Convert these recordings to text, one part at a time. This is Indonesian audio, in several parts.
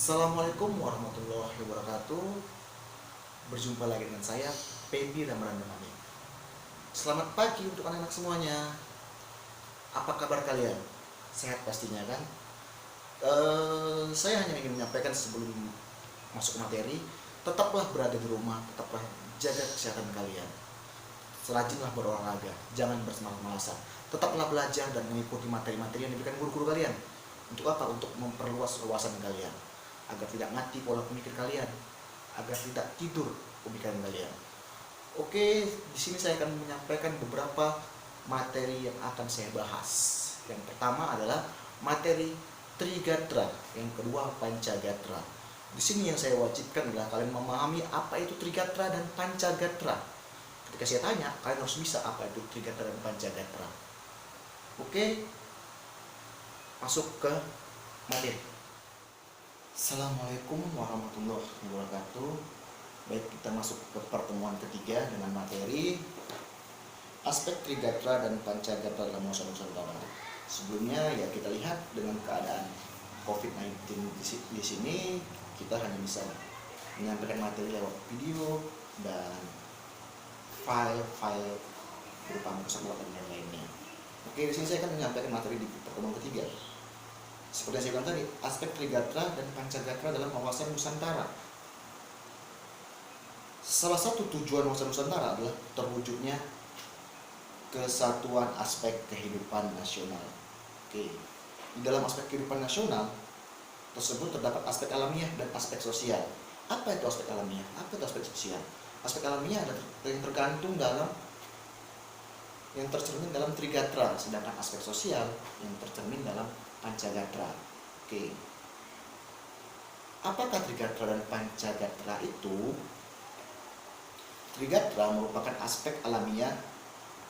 Assalamualaikum warahmatullahi wabarakatuh. Berjumpa lagi dengan saya, Pebi Ramadan Damani. Selamat pagi untuk anak-anak semuanya. Apa kabar kalian? Sehat pastinya kan? Saya hanya ingin menyampaikan sebelum masuk materi, tetaplah berada di rumah, tetaplah jaga kesehatan kalian. Serajinlah berolahraga, jangan bermalas-malasan. Tetaplah belajar dan mengikuti materi-materi yang diberikan guru-guru kalian. Untuk apa? Untuk memperluas wawasan kalian, agar tidak mati pola pemikir kalian, agar tidak tidur pemikiran kalian. Oke, di sini saya akan menyampaikan beberapa materi yang akan saya bahas. Yang pertama adalah materi Trigatra, yang kedua Pancagatra. Di sini yang saya wajibkan adalah kalian memahami apa itu Trigatra dan Pancagatra. Ketika saya tanya, kalian harus bisa apa itu Trigatra dan Pancagatra. Oke, masuk ke materi. Assalamualaikum warahmatullahi wabarakatuh. Baik, kita masuk ke pertemuan ketiga dengan materi aspek Trigatra dan Pancagatra dalam Nusa Nusantara. Sebelumnya ya kita lihat dengan keadaan COVID-19 di sini, kita hanya bisa menyampaikan materi lewat video dan file-file berupa muka dan yang lainnya. Oke, di sini saya akan menyampaikan materi di pertemuan ketiga. Seperti yang saya bilang tadi, aspek Trigatra dan Pancagatra dalam wawasan Nusantara. Salah satu tujuan wawasan Nusantara adalah terwujudnya kesatuan aspek kehidupan nasional. Oke, di dalam aspek kehidupan nasional tersebut terdapat aspek alamiah dan aspek sosial. Apa itu aspek alamiah? Apa itu aspek sosial? Aspek alamiah adalah yang tergantung dalam yang tercermin dalam Trigatra, sedangkan aspek sosial yang tercermin dalam Pancagatra. Oke. Apakah Trigatra dan Pancagatra itu? Trigatra merupakan aspek alamiah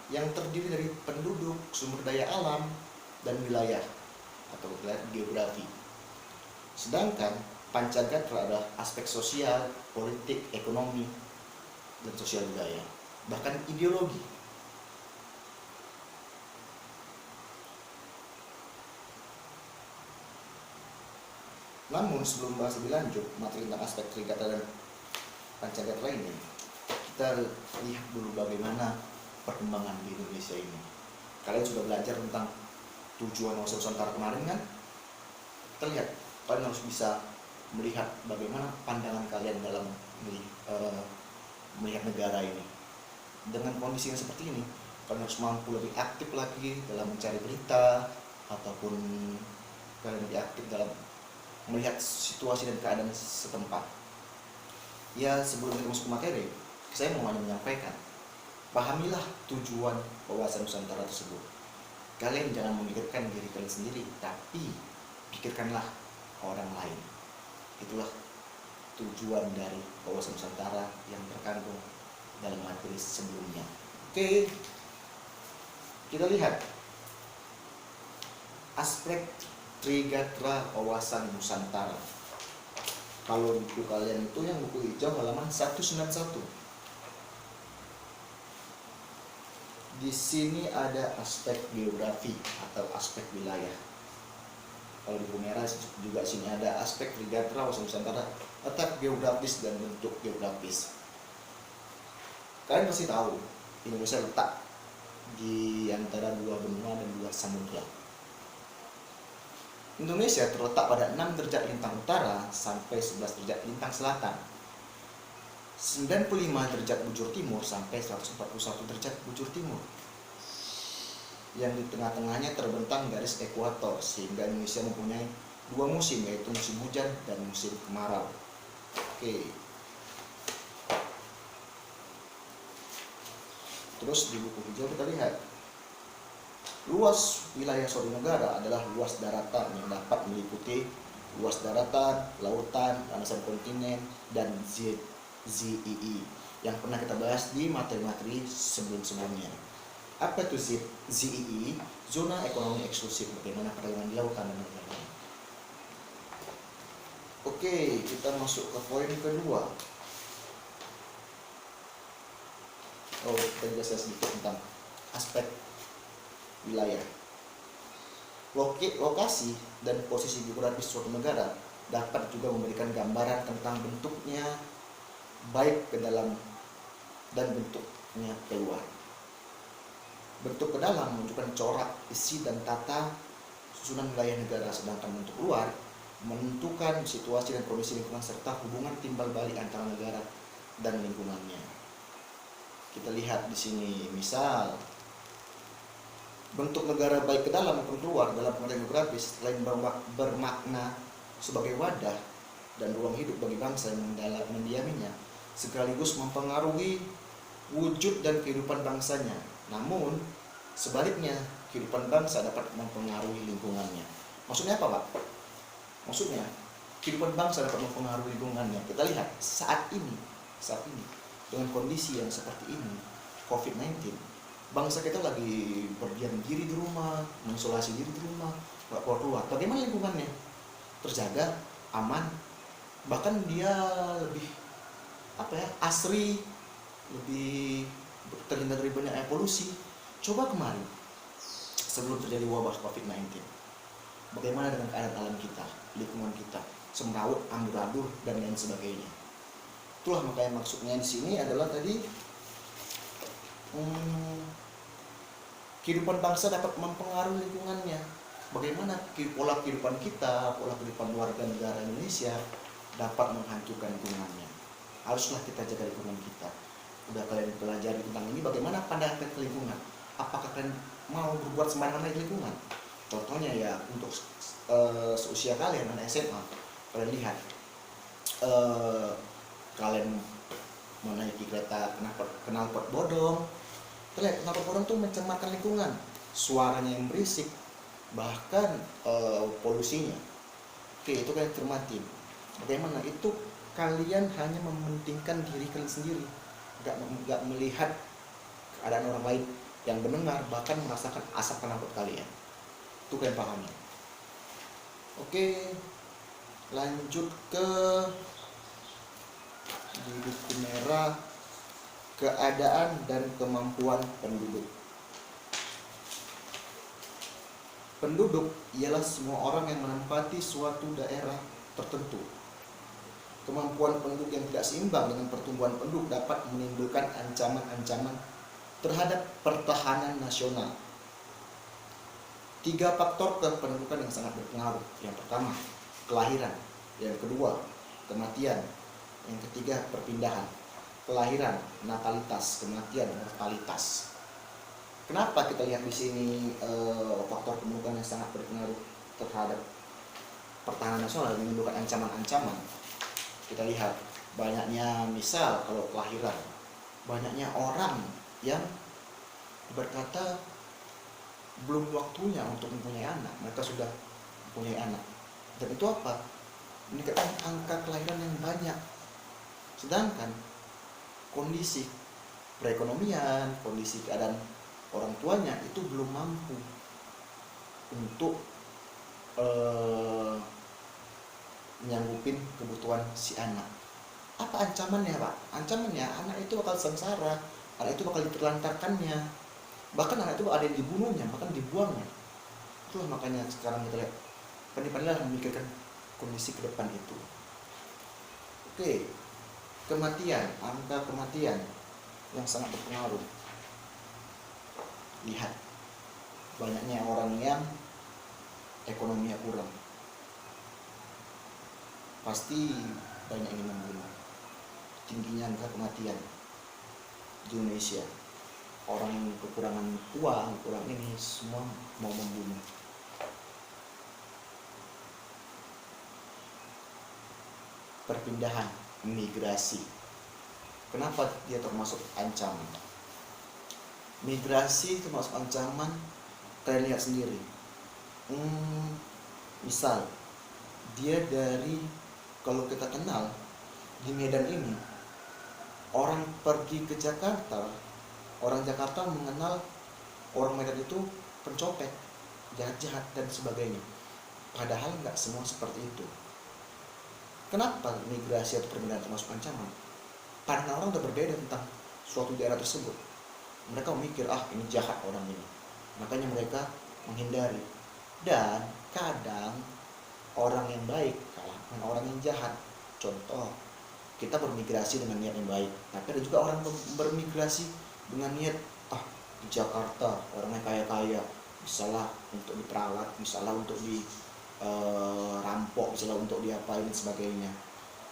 yang terdiri dari penduduk, sumber daya alam, dan wilayah atau geografi. Sedangkan Pancagatra adalah aspek sosial, politik, ekonomi, dan sosial budaya, bahkan ideologi. Namun sebelum bahas lebih lanjut materi tentang aspek Trigatra dan Pancagatra ini, kita lihat dulu bagaimana perkembangan di Indonesia ini. Kalian sudah belajar tentang tujuan wawasan Nusantara kemarin kan? Kita lihat, kalian harus bisa melihat bagaimana pandangan kalian dalam melihat negara ini. Dengan kondisi yang seperti ini, kalian harus mampu lebih aktif lagi dalam mencari berita, ataupun kalian lebih aktif dalam melihat situasi dan keadaan setempat. Ya, sebelum kita masuk ke materi, saya mau hanya menyampaikan, pahamilah tujuan wawasan Nusantara tersebut. Kalian jangan memikirkan diri kalian sendiri, tapi pikirkanlah orang lain. Itulah tujuan dari wawasan Nusantara yang terkandung dalam materi sebelumnya. Oke, kita lihat aspek Trigatra wawasan Nusantara. Kalau buku kalian itu yang buku hijau halaman 191. Di sini ada aspek geografi atau aspek wilayah. Kalau di buku merah juga sini ada aspek Trigatra wawasan Nusantara, letak geografis dan bentuk geografis. Kalian pasti tahu Indonesia letak di antara dua benua dan dua samudra. Indonesia terletak pada 6 derajat lintang utara sampai 11 derajat lintang selatan, 95 derajat bujur timur sampai 141 derajat bujur timur. Yang di tengah-tengahnya terbentang garis ekuator, sehingga Indonesia mempunyai dua musim, yaitu musim hujan dan musim kemarau. Oke. Terus di buku hijau kita lihat luas wilayah suatu negara adalah luas daratan yang dapat meliputi luas daratan, lautan, landasan kontinen, dan ZEE yang pernah kita bahas di materi-materi sebelum-sebelumnya. Apa itu ZEE? Zona ekonomi eksklusif, bagaimana perdagangan di lautan dan lain-lain. Oke, kita masuk ke poin kedua. Kita jelaskan sedikit tentang aspek wilayah. Lokasi dan posisi geografis suatu negara dapat juga memberikan gambaran tentang bentuknya baik ke dalam dan bentuknya keluar. Bentuk ke dalam menunjukkan corak, isi, dan tata susunan wilayah negara, sedangkan bentuk luar menentukan situasi dan kondisi lingkungan serta hubungan timbal balik antara negara dan lingkungannya. Kita lihat di sini, misal bentuk negara baik ke dalam maupun keluar dalam pengertian geografis selain bermakna sebagai wadah dan ruang hidup bagi bangsa yang mendiaminya, sekaligus mempengaruhi wujud dan kehidupan bangsanya. Namun sebaliknya, kehidupan bangsa dapat mempengaruhi lingkungannya. Maksudnya apa, Pak? Maksudnya kehidupan bangsa dapat mempengaruhi lingkungannya. Kita lihat saat ini dengan kondisi yang seperti ini, COVID-19, bangsa kita lagi berdiam diri di rumah, mengisolasi diri di rumah, nggak keluar. Bagaimana lingkungannya? Terjaga, aman, bahkan dia lebih asri, lebih terhindar dari banyak polusi. Coba kemarin sebelum terjadi wabah COVID-19, bagaimana dengan keadaan alam kita, lingkungan kita, semrawut, amburadul, dan lain sebagainya. Itulah makanya maksudnya di sini adalah tadi kehidupan bangsa dapat mempengaruhi lingkungannya. Bagaimana pola kehidupan kita, pola kehidupan warga negara Indonesia dapat menghancurkan lingkungannya. Haruslah kita jaga lingkungan kita. Udah kalian pelajari tentang ini, bagaimana pandangan kalian ke lingkungan? Apakah kalian mau berbuat sembarangan di lingkungan? Contohnya ya, untuk seusia kalian, anak SMA, kalian lihat kalian menaiki kereta knalpot bodong. Kalian knalpot bodong tuh mencemarkan lingkungan, suaranya yang berisik, bahkan polusinya. Oke, itu kalian cermatin. Bagaimana itu kalian hanya mementingkan diri kalian sendiri, nggak melihat keadaan orang lain yang mendengar, bahkan merasakan asap knalpot kalian. Itu kalian pahami. Oke, lanjut ke di buku merah, keadaan dan kemampuan penduduk. Penduduk ialah semua orang yang menempati suatu daerah tertentu. Kemampuan penduduk yang tidak seimbang dengan pertumbuhan penduduk dapat menimbulkan ancaman-ancaman terhadap pertahanan nasional. 3 faktor kependudukan yang sangat berpengaruh. Yang pertama, kelahiran. Yang kedua, kematian. Yang ketiga, perpindahan. Kelahiran, natalitas, kematian, mortalitas. Kenapa kita lihat di sini faktor kependudukan yang sangat berpengaruh terhadap pertahanan nasional dan menimbulkan ancaman-ancaman? Kita lihat banyaknya, misal kalau kelahiran, banyaknya orang yang berkata belum waktunya untuk mempunyai anak, mereka sudah mempunyai anak. Dan itu apa? Meningkatkan angka kelahiran yang banyak. Sedangkan kondisi perekonomian, kondisi keadaan orang tuanya itu belum mampu untuk menyanggupin kebutuhan si anak. Apa ancamannya, Pak? Ancamannya anak itu bakal sengsara, anak itu bakal diterlantarkannya, bahkan anak itu ada yang dibunuhnya, bahkan dibuangnya. Itulah makanya sekarang kita lihat pandai-pandailah memikirkan kondisi ke depan itu. Oke, kematian, angka kematian yang sangat berpengaruh. Lihat, banyaknya orang yang ekonominya kurang, pasti banyak yang membunuh. Tingginya angka kematian di Indonesia, orang yang kekurangan uang, kurang ini, semua mau membunuh. Perpindahan, migrasi. Kenapa dia termasuk ancaman? Migrasi termasuk ancaman. Kalian lihat sendiri. Misal dia dari, kalau kita kenal di Medan ini, orang pergi ke Jakarta, orang Jakarta mengenal orang Medan itu pencopet, jahat-jahat dan sebagainya. Padahal nggak semua seperti itu. Kenapa migrasi atau perpindahan termasuk ancaman? Karena orang udah berbeda tentang suatu daerah tersebut. Mereka memikir, ini jahat orang ini, makanya mereka menghindari. Dan kadang orang yang baik kalah dengan orang yang jahat. Contoh, kita bermigrasi dengan niat yang baik, tapi ada juga orang bermigrasi dengan niat, di Jakarta orangnya kaya-kaya, misalnya untuk diperalat, misalnya untuk dirampok, misalnya untuk diapain dan sebagainya.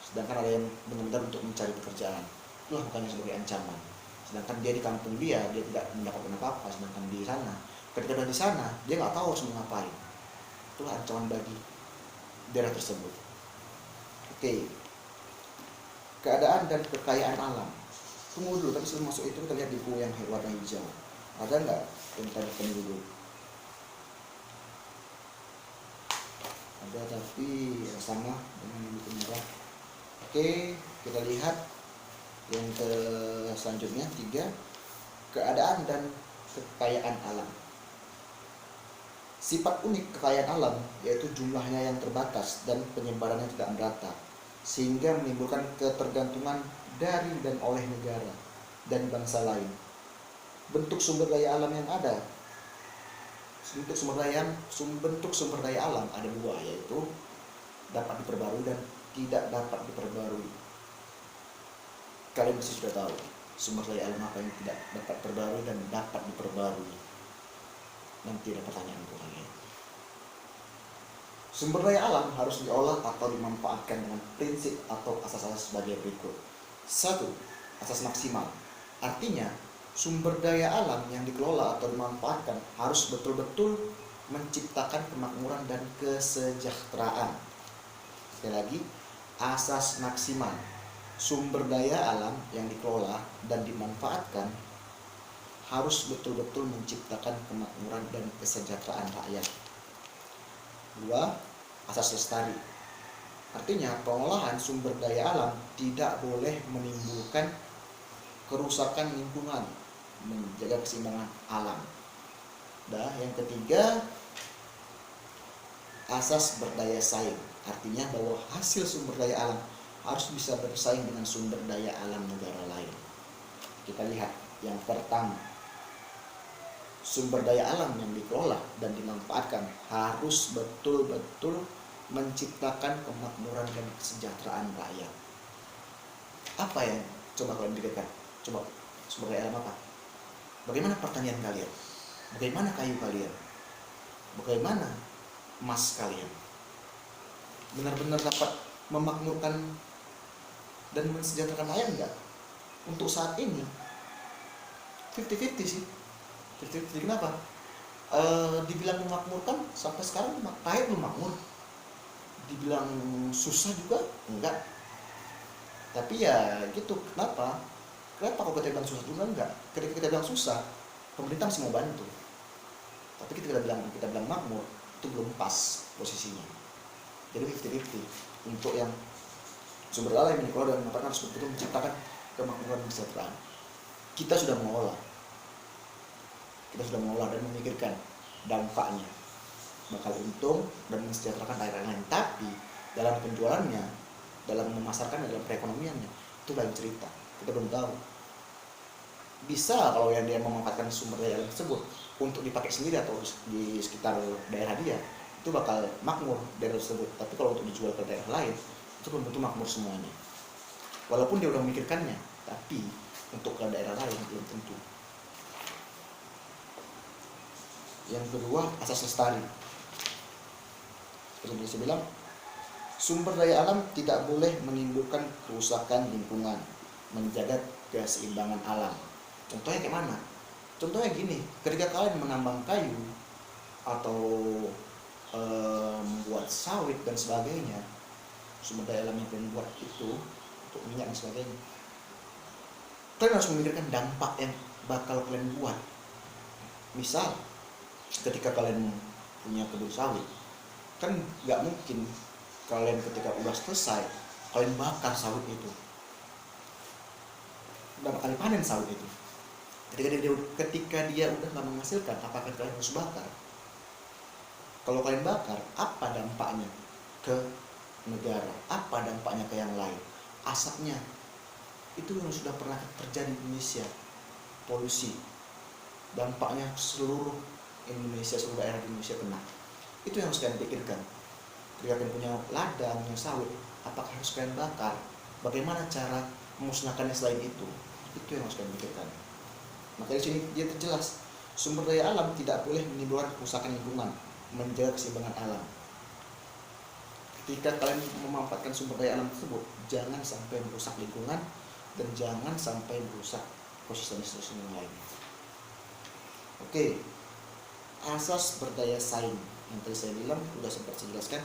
Sedangkan ada yang benar-benar untuk mencari pekerjaan, itulah bukannya sebagai ancaman. Sedangkan dia di kampung dia tidak mendapatkan apa-apa, sedangkan di sana, ketika dia di sana, dia nggak tahu harus ngapain. Itulah ancaman bagi daerah tersebut. Oke, keadaan dan kekayaan alam. Tunggu dulu, tapi sebelum masuk itu kita lihat di buku yang warna hijau. Ada nggak tentang penduduk? Ada, tapi sama dengan buku merah. Oke, kita lihat yang ke selanjutnya 3, keadaan dan kekayaan alam. Sifat unik kekayaan alam yaitu jumlahnya yang terbatas dan penyebarannya tidak merata, sehingga menimbulkan ketergantungan dari dan oleh negara dan bangsa lain. Bentuk sumber daya alam yang ada, bentuk sumber daya alam ada 2, yaitu dapat diperbarui dan tidak dapat diperbarui. Kalian pasti sudah tahu sumber daya alam apa yang tidak dapat diperbarui dan dapat diperbarui. Nanti ada pertanyaan untuk kalian. Sumber daya alam harus diolah atau dimanfaatkan dengan prinsip atau asas-asas sebagai berikut. 1. Asas maksimal. Artinya, sumber daya alam yang dikelola atau dimanfaatkan harus betul-betul menciptakan kemakmuran dan kesejahteraan. Sekali lagi, asas maksimal. Sumber daya alam yang dikelola dan dimanfaatkan harus betul-betul menciptakan kemakmuran dan kesejahteraan rakyat. 2. Asas lestari. Artinya, pengolahan sumber daya alam tidak boleh menimbulkan kerusakan lingkungan, menjaga keseimbangan alam. Dan yang ketiga, asas berdaya saing. Artinya bahwa hasil sumber daya alam harus bisa bersaing dengan sumber daya alam negara lain. Kita lihat yang pertama, sumber daya alam yang dikelola dan dimanfaatkan harus betul-betul menciptakan kemakmuran dan kesejahteraan rakyat. Apa yang coba kalian pikirkan? Coba, sumber daya alam apa? Bagaimana pertanian kalian? Bagaimana kayu kalian? Bagaimana emas kalian? Benar-benar dapat memakmurkan dan mensejahterakan rakyat enggak? Untuk saat ini 50-50 sih. 50-50. Kenapa? Dibilang memakmurkan sampai sekarang rakyat belum makmur. Dibilang susah juga enggak. Tapi ya gitu. Kenapa kalau kita bilang susah juga enggak? Ketika kita bilang susah, pemerintah masih mau bantu. Tapi kita bilang makmur, itu belum pas posisinya. Jadi 50-50. Untuk yang sumber daya yang dikelola dan dimanfaatkan harus betul menciptakan kemakmuran dan kesejahteraan. Kita sudah mengolah dan memikirkan dampaknya, bakal untung dan mensejahterakan daerah lain. Tapi dalam penjualannya, dalam memasarkannya, dalam perekonomiannya, itu lain cerita. Kita belum tahu. Bisa kalau yang dia memanfaatkan sumber daya tersebut untuk dipakai sendiri atau di sekitar daerah dia, itu bakal makmur daerah tersebut. Tapi kalau untuk dijual ke daerah lain, itu belum tentu makmur semuanya. Walaupun dia udah memikirkannya, tapi untuk ke daerah lain belum tentu. Yang kedua, asas lestari. Seperti saya bilang, sumber daya alam tidak boleh menimbulkan kerusakan lingkungan, menjaga keseimbangan alam. Contohnya kayak mana? Contohnya gini, ketika kalian menambang kayu atau membuat sawit dan sebagainya, sumber daya alam yang kalian buat itu untuk minyak dan sebagainya, kalian harus memikirkan dampak yang bakal kalian buat. Misal, ketika kalian punya kebun sawit, kan nggak mungkin kalian ketika udah selesai kalian bakar sawit itu, berapa kali panen sawit itu. Ketika dia udah nggak menghasilkan, apakah kalian harus bakar? Kalau kalian bakar, apa dampaknya ke negara? Apa dampaknya ke yang lain? Asapnya itu yang sudah pernah terjadi di Indonesia, polusi, dampaknya seluruh Indonesia, seluruh daerah di Indonesia kena. Itu yang harus kalian pikirkan. Ketika kalian punya ladang, punya sawit, apakah harus kalian bakar? Bagaimana cara memusnahkannya selain itu? Itu yang harus kalian pikirkan. Maka di sini dia terjelas, sumber daya alam tidak boleh menimbulkan kerusakan lingkungan, menjaga keseimbangan alam. Ketika kalian memanfaatkan sumber daya alam tersebut, jangan sampai merusak lingkungan dan jangan sampai merusak ekosistem yang lain. Oke, asas berdaya saing yang tadi saya bilang sudah sempat saya jelaskan.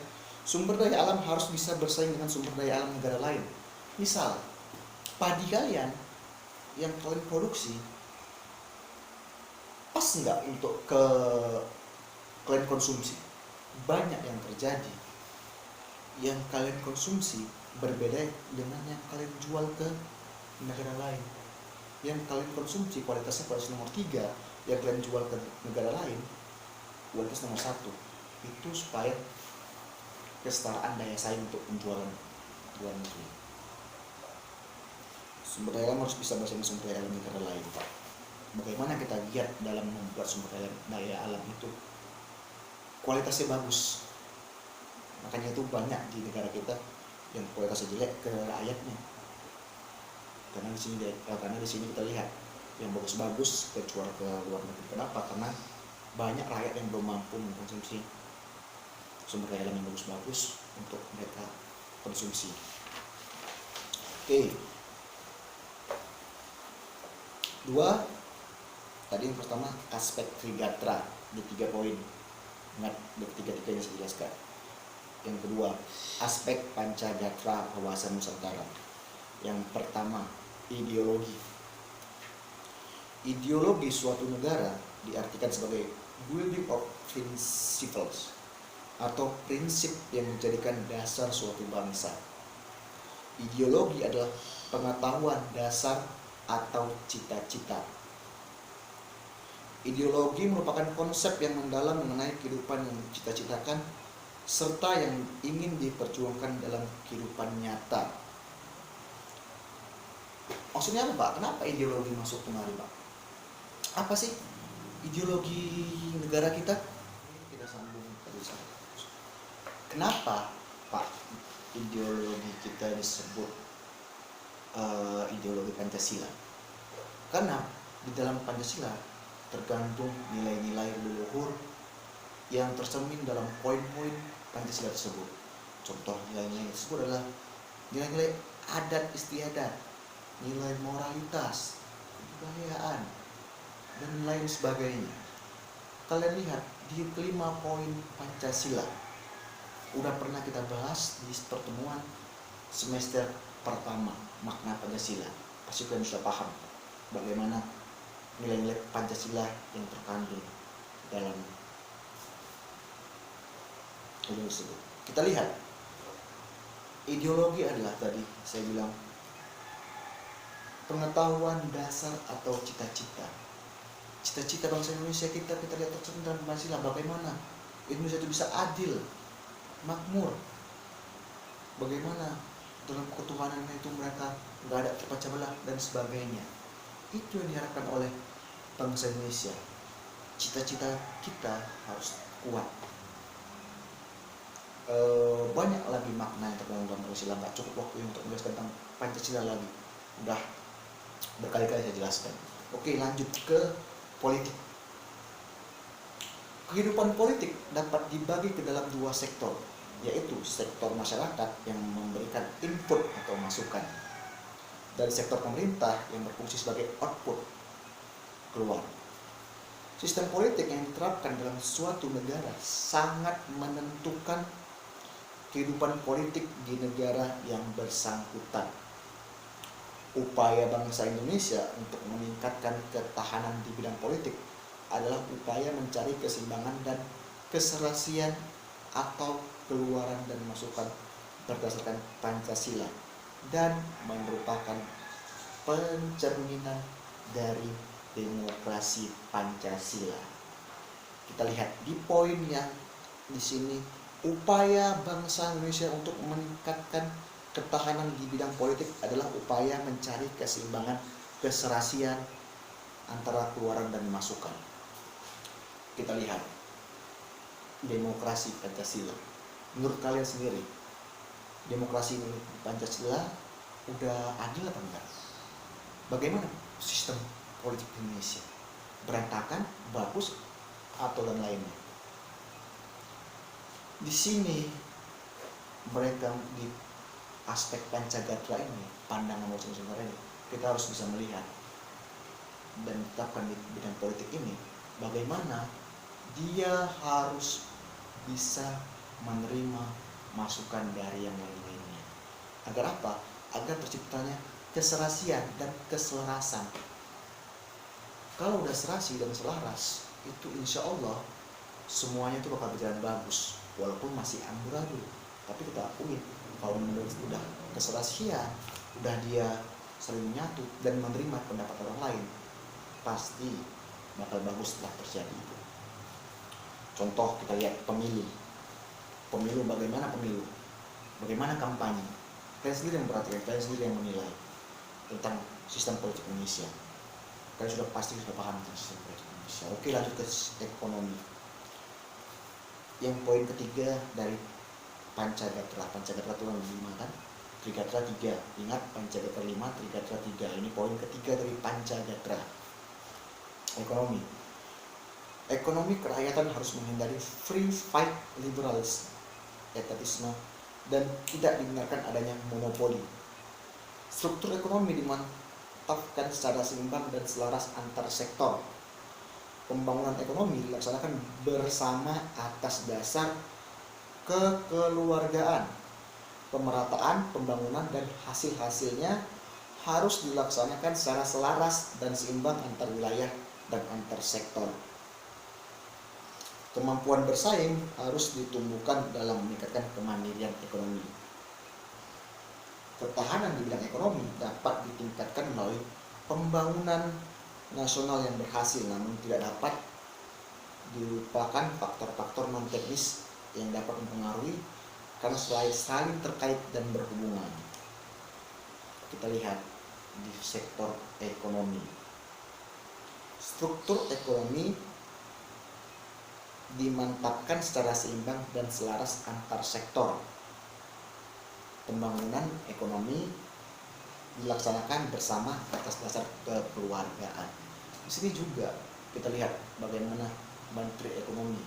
Sumber daya alam harus bisa bersaing dengan sumber daya alam negara lain. Misal, padi kalian yang kalian produksi pas nggak untuk kalian konsumsi? Banyak yang terjadi yang kalian konsumsi berbeda dengan yang kalian jual ke negara lain. Yang kalian konsumsi kualitasnya kualitas nomor 3, yang kalian jual ke negara lain kualitas nomor 1. Itu supaya kesetaraan daya saing untuk penjualan luar negeri. Sumber daya alam harus bisa bersaing dengan sumber daya alam negara lain, Pak. Bagaimana kita lihat dalam membuat sumber daya alam itu kualitasnya bagus. Makanya itu banyak di negara kita yang kualitasnya jelek ke rakyatnya. Karena di sini kita lihat yang bagus-bagus kejual ke luar negeri. Kenapa? Karena banyak rakyat yang belum mampu mengkonsumsi sumber daya alam yang bagus-bagus untuk mereka konsumsi. Oke. 2, tadi yang pertama aspek Trigatra di 3 poin. Ingat di 3 yang saya jelaskan. Yang kedua, aspek Pancagatra wawasan Nusantara. Yang pertama, ideologi. Ideologi suatu negara diartikan sebagai building of principles atau prinsip yang menjadikan dasar suatu bangsa. Ideologi adalah pengetahuan dasar atau cita-cita. Ideologi merupakan konsep yang mendalam mengenai kehidupan yang dicita-citakan serta yang ingin diperjuangkan dalam kehidupan nyata. Maksudnya apa, Pak? Kenapa ideologi masuk kemari, Pak? Apa sih ideologi negara kita? Kita sambung terus. Kenapa, Pak, ideologi kita disebut ideologi Pancasila? Karena di dalam Pancasila tergantung nilai-nilai leluhur yang tercermin dalam poin-poin Pancasila tersebut. Contoh nilai-nilai tersebut adalah nilai-nilai adat istiadat, nilai moralitas, kebudayaan, dan lain sebagainya. Kalian lihat di kelima poin Pancasila udah pernah kita bahas di pertemuan semester pertama makna Pancasila. Pasti kalian sudah paham bagaimana nilai-nilai Pancasila yang terkandung dalam tersebut. Kita lihat ideologi adalah tadi saya bilang pengetahuan dasar atau cita-cita. Cita-cita bangsa Indonesia kita lihat tercermin dalam Pancasila. Bagaimana Indonesia itu bisa adil, makmur. Bagaimana dalam ketuhanan itu mereka nggak ada terpecah belah dan sebagainya. Itu yang diharapkan oleh bangsa Indonesia. Cita-cita kita harus kuat. Banyak lagi makna yang terkandung dalam Pancasila, nggak cukup waktu untuk menjelaskan tentang Pancasila lagi, udah berkali-kali saya jelaskan. Oke, lanjut ke politik. Kehidupan politik dapat dibagi ke dalam 2 sektor, yaitu sektor masyarakat yang memberikan input atau masukan, dan sektor pemerintah yang berfungsi sebagai output keluar. Sistem politik yang diterapkan dalam suatu negara sangat menentukan kehidupan politik di negara yang bersangkutan. Upaya bangsa Indonesia untuk meningkatkan ketahanan di bidang politik adalah upaya mencari keseimbangan dan keserasian atau keluaran dan masukan berdasarkan Pancasila dan merupakan pencerminan dari demokrasi Pancasila. Kita lihat di poin yang di sini, upaya bangsa Indonesia untuk meningkatkan ketahanan di bidang politik adalah upaya mencari keseimbangan, keserasian antara keluaran dan masukan. Kita lihat demokrasi Pancasila. Menurut kalian sendiri, demokrasi ini Pancasila udah adil apa enggak? Bagaimana sistem politik di Indonesia? Berantakan, bagus, atau dan lainnya? Di sini mereka di aspek Pancagatra ini, pandangan masing-masing ini, kita harus bisa melihat dan tetapkan di bidang politik ini bagaimana dia harus bisa menerima masukan dari yang lain-lainnya. Agar apa? Agar terciptanya keserasian dan keselarasan. Kalau udah serasi dan selaras, itu insya Allah semuanya itu bakal berjalan bagus, walaupun masih amburadul. Tapi kita akui kalau menurut udah keserasian, udah dia saling menyatu dan menerima pendapat orang lain, pasti bakal bagus setelah terjadi. Contoh kita lihat pemilu bagaimana pemilu, bagaimana kampanye. Kalian sendiri yang memperhatikan, kalian sendiri yang menilai tentang sistem politik Indonesia. Kalian sudah pasti paham tentang sistem politik Indonesia. Oke, lanjut ke ekonomi. Yang poin ketiga dari Pancagatra itu yang 5 kan? Trigatra 3. Ingat, Pancagatra 5, Trigatra 3. Ini poin ketiga dari Pancagatra. Ekonomi kerakyatan harus menghindari free fight liberalisme, etatisme, dan tidak dibenarkan adanya monopoli. Struktur ekonomi dimantapkan secara seimbang dan selaras antar sektor. Pembangunan ekonomi dilaksanakan bersama atas dasar kekeluargaan. Pemerataan pembangunan dan hasil-hasilnya harus dilaksanakan secara selaras dan seimbang antar wilayah dan antar sektor. Kemampuan bersaing harus ditumbuhkan dalam meningkatkan kemandirian ekonomi. Ketahanan di bidang ekonomi dapat ditingkatkan melalui pembangunan nasional yang berhasil, namun tidak dapat dilupakan faktor-faktor non teknis yang dapat mempengaruhi karena saling terkait dan berhubungan. Kita lihat di sektor ekonomi. Struktur ekonomi dimantapkan secara seimbang dan selaras antar sektor. Pembangunan ekonomi dilaksanakan bersama atas dasar kekeluargaan. Di sini juga kita lihat bagaimana Menteri Ekonomi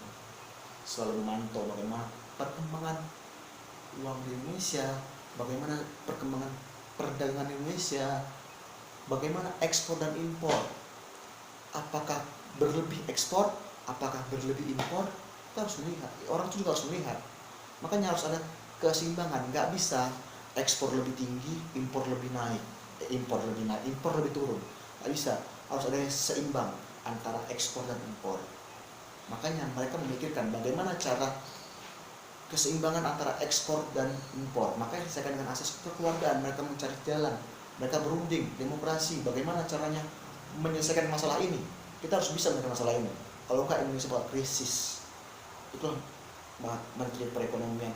selalu memantau bagaimana perkembangan uang di Indonesia, bagaimana perkembangan perdagangan Indonesia, bagaimana ekspor dan impor. Apakah berlebih ekspor, apakah berlebih impor? Kita harus melihat, orang itu juga harus melihat. Makanya harus ada keseimbangan. Nggak bisa ekspor lebih tinggi, impor lebih naik, impor lebih turun. Nggak bisa, harus ada seimbang antara ekspor dan impor. Makanya mereka memikirkan bagaimana cara keseimbangan antara ekspor dan impor. Makanya diselesaikan dengan asas kekeluargaan. Mereka mencari jalan, mereka berunding, demokrasi. Bagaimana caranya menyelesaikan masalah ini? Kita harus bisa menyelesaikan masalah ini. Kalau enggak, Indonesia bakal krisis. Itulah Menteri Perekonomian.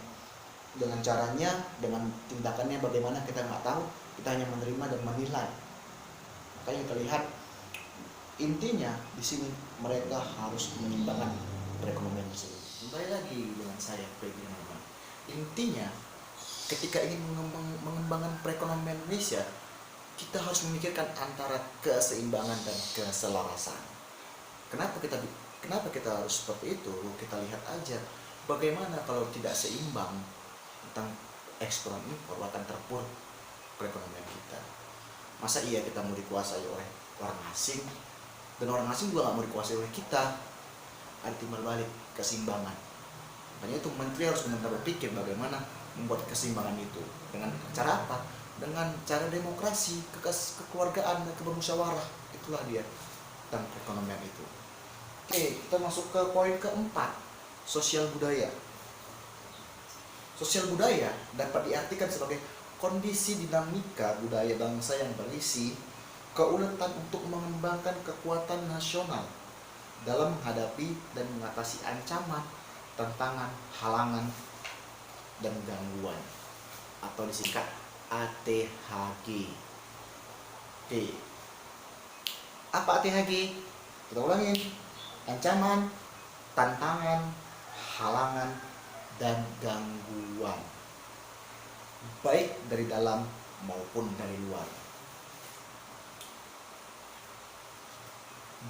Dengan caranya, dengan tindakannya bagaimana kita nggak tahu. Kita hanya menerima dan menilai. Makanya kita lihat intinya di sini mereka harus menyimbangkan perekonomian tersebut. Kembali lagi dengan saya Peggy. Intinya ketika ingin mengembangkan perekonomian Indonesia, kita harus memikirkan antara keseimbangan dan keselarasan. Kenapa kita harus seperti itu? Kita lihat aja bagaimana kalau tidak seimbang tentang ekspor dan impor akan terpuruk perekonomian kita. Masa iya kita mau dikuasai oleh orang asing, dan orang asing juga nggak mau dikuasai oleh kita? Ada timbal balik keseimbangan. Makanya itu menteri harus benar-benar berpikir bagaimana membuat keseimbangan itu. Dengan cara apa? Dengan cara demokrasi, kekeluargaan, dan kebermusyawarah. Itulah dia tentang perekonomian itu. Oke, kita masuk ke poin keempat, sosial budaya. Sosial budaya dapat diartikan sebagai kondisi dinamika budaya bangsa yang berisi keuletan untuk mengembangkan kekuatan nasional dalam menghadapi dan mengatasi ancaman, tantangan, halangan, dan gangguan, atau disingkat ATHG. Oke. Apa ATHG? Kita ulangin. Ancaman, tantangan, halangan, dan gangguan, baik dari dalam maupun dari luar,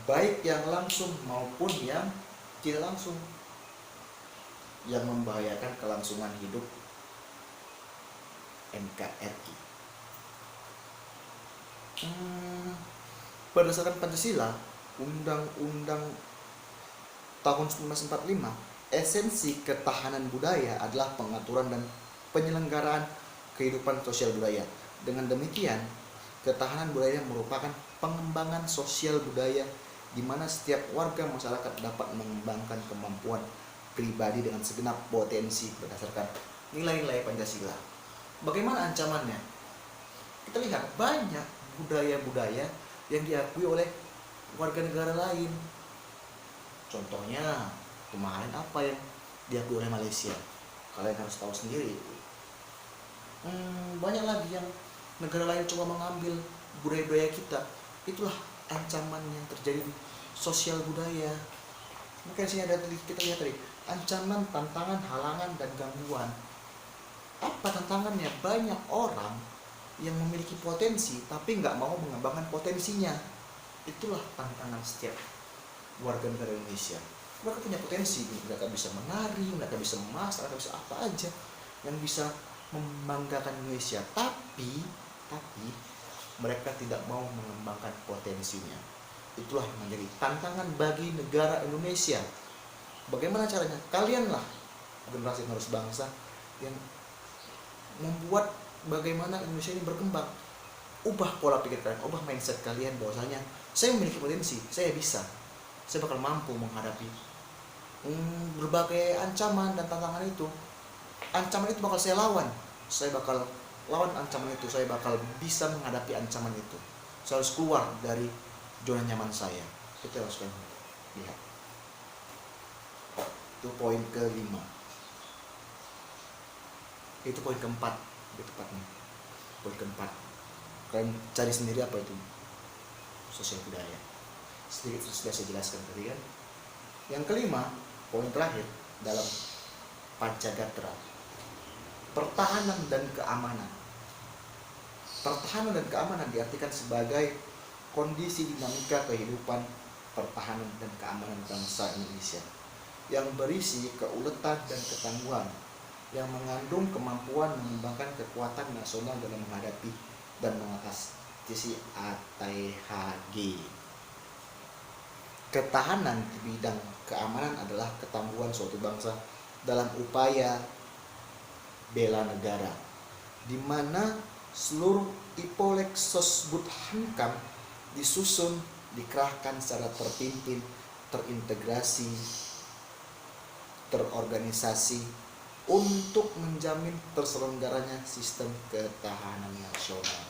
baik yang langsung maupun yang tidak langsung, yang membahayakan kelangsungan hidup NKRI. Berdasarkan Pancasila, Undang-Undang tahun 1945, esensi ketahanan budaya adalah pengaturan dan penyelenggaraan kehidupan sosial budaya. Dengan demikian, ketahanan budaya merupakan pengembangan sosial budaya di mana setiap warga masyarakat dapat mengembangkan kemampuan pribadi dengan segenap potensi berdasarkan nilai-nilai Pancasila. Bagaimana ancamannya? Kita lihat banyak budaya-budaya yang diakui oleh warga negara lain. Contohnya kemarin apa yang diakui oleh Malaysia? Kalian harus tahu sendiri. Banyak lagi yang negara lain coba mengambil budaya-budaya kita. Itulah ancaman yang terjadi di sosial budaya. Maka di sini ada kita lihat tadi, ancaman, tantangan, halangan, dan gangguan. Apa tantangannya? Banyak orang yang memiliki potensi tapi nggak mau mengembangkan potensinya. Itulah tantangan setiap warga negara Indonesia. Mereka punya potensi, mereka bisa menari, mereka bisa memasak, mereka bisa apa aja yang bisa membanggakan Indonesia. Tapi mereka tidak mau mengembangkan potensinya. Itulah yang menjadi tantangan bagi negara Indonesia. Bagaimana caranya? Kalianlah generasi penerus bangsa yang membuat bagaimana Indonesia ini berkembang. Ubah pola pikir kalian, ubah mindset kalian bahwasanya saya memiliki potensi, saya bisa, saya bakal mampu menghadapi berbagai ancaman dan tantangan itu. Ancaman itu bakal saya lawan, saya bakal lawan ancaman itu, saya bakal bisa menghadapi ancaman itu. Saya harus keluar dari zona nyaman saya. Itu harus kalian lihat. Itu poin kelima. Itu poin keempat, lebih tepatnya. Poin keempat. Kalian cari sendiri apa itu sosial budaya. Sedikit sudah saya jelaskan tadi kan. Yang kelima, poin terakhir dalam Pancagatra, pertahanan dan keamanan. Pertahanan dan keamanan diartikan sebagai kondisi dinamika kehidupan pertahanan dan keamanan bangsa Indonesia yang berisi keuletan dan ketangguhan, yang mengandung kemampuan mengembangkan kekuatan nasional dalam menghadapi dan mengatasi ATHG. Ketahanan di bidang keamanan adalah ketangguhan suatu bangsa dalam upaya bela negara, di mana seluruh Ipolek Sosbud Hankam disusun, dikerahkan secara terpimpin, terintegrasi, terorganisasi untuk menjamin terselenggaranya sistem ketahanan nasional.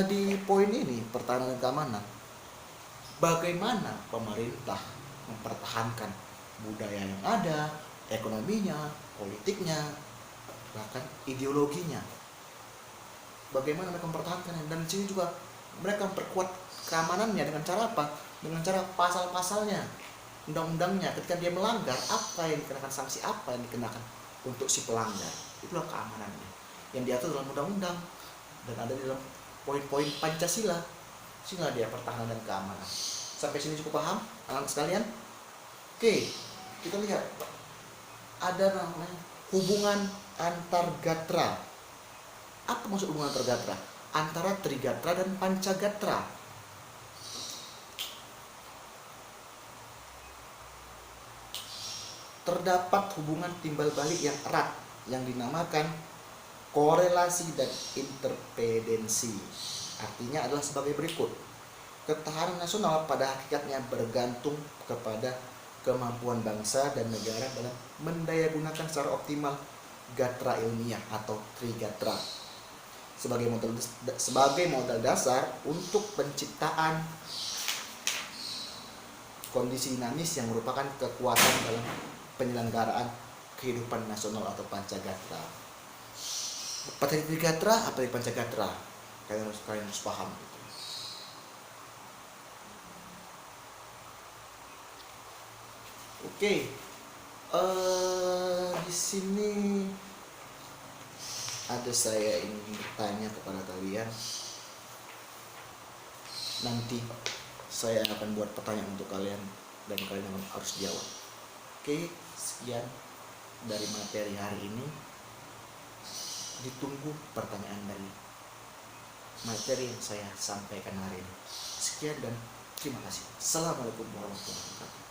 Di poin ini, pertahanan dan keamanan, bagaimana pemerintah mempertahankan budaya yang ada, ekonominya, politiknya, bahkan ideologinya. Bagaimana mereka mempertahankannya, dan di sini juga mereka memperkuat keamanannya dengan cara apa? Dengan cara pasal-pasalnya, undang-undangnya. Ketika dia melanggar, apa yang dikenakan, sanksi apa yang dikenakan untuk si pelanggar. Itulah keamanannya yang diatur dalam undang-undang dan ada di dalam poin-poin Pancasila. Sinilah dia pertahanan dan keamanan. Sampai sini cukup paham anak sekalian? Oke, kita lihat ada namanya hubungan antar gatra. Apa maksud hubungan antar gatra? Antara Trigatra dan Pancagatra. Terdapat hubungan timbal balik yang erat yang dinamakan korelasi dan interdependensi. Artinya adalah sebagai berikut. Ketahanan nasional pada hakikatnya bergantung kepada kemampuan bangsa dan negara dalam mendayagunakan secara optimal gatra ilmiah atau Trigatra sebagai modal dasar untuk penciptaan kondisi dinamis yang merupakan kekuatan dalam penyelenggaraan kehidupan nasional atau Pancagatra. Apa tadi Trigatra, apa tadi Pancagatra? Kalian harus paham gitu. Oke. Di sini ada saya ingin bertanya kepada kalian. Nanti saya akan buat pertanyaan untuk kalian dan kalian harus jawab. Oke, sekian dari materi hari ini. Ditunggu pertanyaan dari materi yang saya sampaikan hari ini. Sekian dan terima kasih. Assalamualaikum warahmatullahi wabarakatuh.